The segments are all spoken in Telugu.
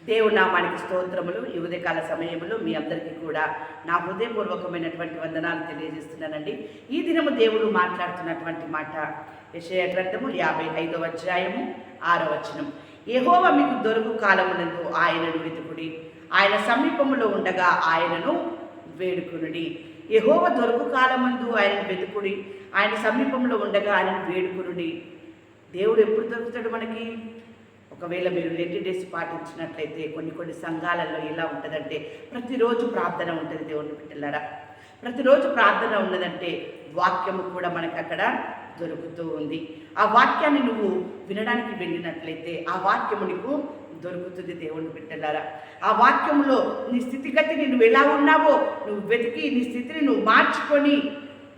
దేవుని నామానికి స్తోత్రములు. ఈ ఉదయకాల సమయంలో మీ అందరికీ కూడా నా హృదయపూర్వకమైనటువంటి వందనాలు తెలియజేస్తున్నానండి. ఈ దినము దేవుడు మాట్లాడుతున్నటువంటి మాట యెషయా గ్రంథము 55వ అధ్యాయము 6వ వచనం. యెహోవా మీకు దొరుకు కాలమునందు ఆయనను వెతుకుడి, ఆయన సమీపములో ఉండగా ఆయనను వేడుకొనుడి. యెహోవా దొరుకు కాలమందు ఆయనను వెతుకుడి, ఆయన సమీపంలో ఉండగా ఆయనను వేడుకొనుడి. దేవుడు ఎప్పుడు దొరుకుతాడు మనకి? ఒకవేళ మీరు 20 డేస్ పాటించినట్లయితే కొన్ని సంఘాలలో ఎలా ఉంటుందంటే ప్రతిరోజు ప్రార్థన ఉంటుంది. దేవుని బిడ్డలారా, ప్రతిరోజు ప్రార్థన ఉన్నదంటే వాక్యము కూడా మనకు అక్కడ దొరుకుతూ ఉంది. ఆ వాక్యాన్ని నువ్వు వినడానికి వెళ్ళినట్లయితే ఆ వాక్యము నీకు దొరుకుతుంది. దేవుని బిడ్డలారా, ఆ వాక్యములో నీ స్థితిగతిని నువ్వు ఎలా ఉన్నావో నువ్వు వెతికి నీ స్థితిని నువ్వు మార్చుకొని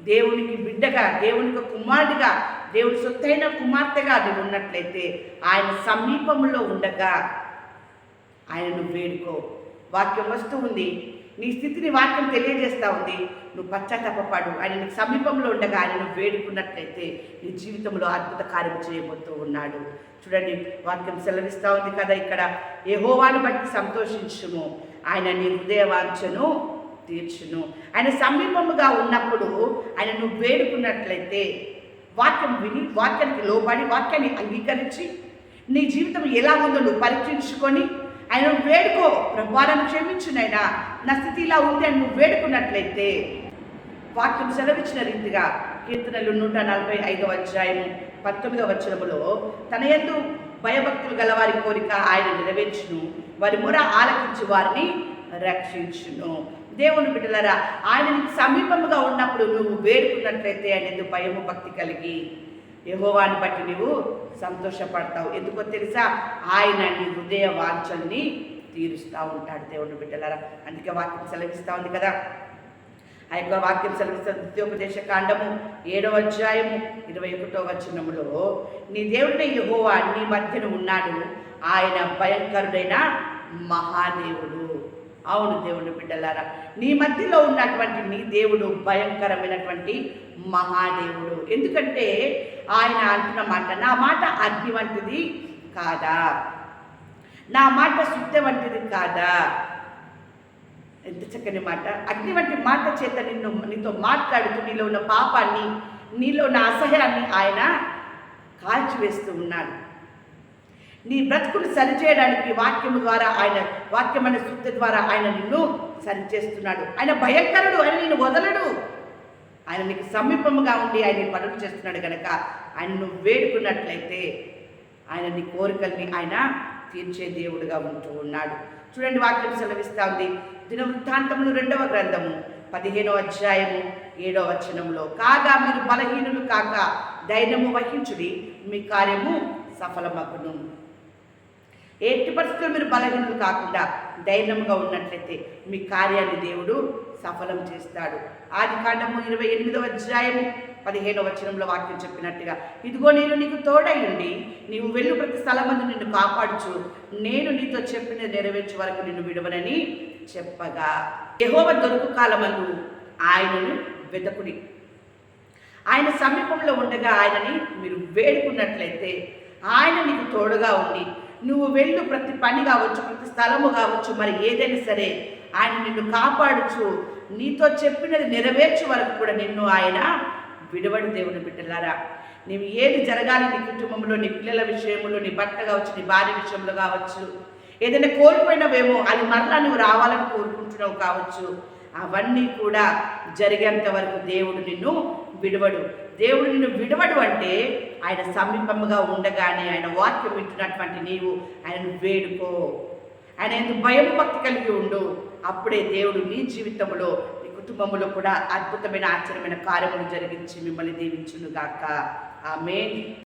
దేవునికి బిడ్డగా, దేవునికి కుమారుడిగా, దేవుడి సొత్తైన కుమార్తెగా నువ్వు ఉన్నట్లయితే ఆయన సమీపంలో ఉండగా ఆయనను వేడుకో. వాక్యం వస్తూ ఉంది, నీ స్థితిని వాక్యం తెలియజేస్తూ ఉంది. నువ్వు పశ్చాత్తాపపడు. ఆయన నీకు సమీపంలో ఉండగా ఆయనను వేడుకున్నట్లయితే నీ జీవితంలో అద్భుత కార్యం చేయబోతూ ఉన్నాడు. చూడండి, వాక్యం సెలవిస్తూ ఉంది కదా ఇక్కడ, యెహోవాను బట్టి సంతోషించుము, ఆయన నీ హృదయ వాంఛను తీర్చును. ఆయన సమీపముగా ఉన్నప్పుడు ఆయన నువ్వు వేడుకున్నట్లయితే వాక్యం విని, వాక్యానికి లోబడి, వాక్యాన్ని అంగీకరించి నీ జీవితం ఎలా ఉందో నువ్వు పరీక్షించుకొని ఆయన వేడుకో. ప్రభువాలను క్షమించునైనా నా స్థితి ఇలా ఉంది అని నువ్వు వేడుకున్నట్లయితే వాక్యం సెలవిచ్చిన రీతిగా కీర్తనలు 145వ అధ్యాయము 19వ వచనములో తన యందు భయభక్తులు గలవారి కోరిక ఆయన నెరవేర్చును, వారి మొర ఆలకించి వారిని రక్షించును. దేవుని బిడ్డలారా, ఆయన నీకు సమీపముగా ఉన్నప్పుడు నువ్వు వేడుకున్నట్లయితే ఆయన ఎందుకు భయము భక్తి కలిగి యెహోవాను బట్టి నువ్వు సంతోషపడతావు. ఎందుకో తెలుసా? ఆయన నీ హృదయ వాంఛల్ని తీరుస్తూ ఉంటాడు. దేవుని బిడ్డలారా, అందుకే వాక్యం సెలవిస్తూ ఉంది కదా. ఆ యొక్క వాక్యం సెలవిస్తుంది ద్వితీయోపదేశ కాండము 7వ అధ్యాయము 21వ వచనములో, నీ దేవుడైన యెహోవా నీ మధ్యన ఉన్నాడు, ఆయన భయంకరుడైన మహాదేవుడు. అవును దేవుని బిడ్డలారా, నీ మధ్యలో ఉన్నటువంటి నీ దేవుడు భయంకరమైనటువంటి మహాదేవుడు. ఎందుకంటే ఆయన అంటున్న మాట, నా మాట అగ్ని వంటిది కాదా, నా మాట సుత్తి వంటిది కాదా. ఎంత చక్కని మాట! అగ్ని వంటి మాట చేత నీతో మాట్లాడుతూ నీలో ఉన్న పాపాన్ని, నీలో ఉన్న అసహ్యాన్ని ఆయన కాల్చివేస్తూ ఉన్నాడు. నీ బ్రతుకును సరిచేయడానికి వాక్యము ద్వారా, ఆయన వాక్యమైన శుద్ధి ద్వారా ఆయన నిన్ను సరిచేస్తున్నాడు. ఆయన భయంకరుడు, ఆయన నిన్ను వదలడు. ఆయన నీకు సమీపముగా ఉండి ఆయన పనులు చేస్తున్నాడు కనుక ఆయన నువ్వు వేడుకున్నట్లయితే ఆయన నీ కోరికల్ని ఆయన తీర్చే దేవుడుగా ఉంటూ ఉన్నాడు. చూడండి, వాక్యం సెలవిస్తూ ఉంది దినవృత్తాంతములు 2వ గ్రంథము 15వ అధ్యాయము 7వ వచనంలో, కాగా మీరు బలహీనులు కాక ధైర్యము వహించుడి, మీ కార్యము సఫలమగును. ఎట్టి పరిస్థితుల్లో మీరు బలహీనులు కాకుండా ధైర్యంగా ఉన్నట్లయితే మీ కార్యాన్ని దేవుడు సఫలం చేస్తాడు. ఆదికాండము 28వ అధ్యాయము 15వ వచనంలో వాక్యం చెప్పినట్టుగా, ఇదిగో నేను నీకు తోడై ఉండి నీవు వెళ్ళు ప్రతి స్థలమందు నిన్ను కాపాడుచు, నేను నీతో చెప్పిన నెరవేర్చే వరకు నిన్ను విడవనని చెప్పగా. యెహోవా దొరుకు కాలమందు ఆయనను వెతకుడి, ఆయన సమీపంలో ఉండగా ఆయనని మీరు వేడుకున్నట్లయితే ఆయన నీకు తోడుగా ఉండి నువ్వు వెళ్ళు ప్రతి పని కావచ్చు, ప్రతి స్థలము కావచ్చు, మరి ఏదైనా సరే ఆయన నిన్ను కాపాడుచు, నీతో చెప్పినది నెరవేర్చే వరకు కూడా నిన్ను ఆయన విడవడు. దేవుని బిడ్డలారా, నీవు ఏది జరగాలి నీ కుటుంబంలో, నీ పిల్లల విషయంలో, నీ భర్త కావచ్చు, నీ భార్య విషయంలో కావచ్చు, ఏదైనా కోల్పోయినవేమో అది మరలా నువ్వు రావాలని కోరుకుంటున్నావు కావచ్చు, అవన్నీ కూడా జరిగేంత వరకు దేవుడు నిన్ను విడవడు. దేవుడు నిన్ను విడవడు అంటే ఆయన సమీపముగా ఉండగానే ఆయన వాక్యం వింటున్నటువంటి నీవు ఆయనను వేడుకో, ఆయన ఎందుకు భయం భక్తి కలిగి ఉండు. అప్పుడే దేవుడు నీ జీవితంలో, నీ కుటుంబంలో కూడా అద్భుతమైన ఆశ్చర్యమైన కార్యములు జరిగించి మిమ్మల్ని దీవించును గాక. ఆమేన్.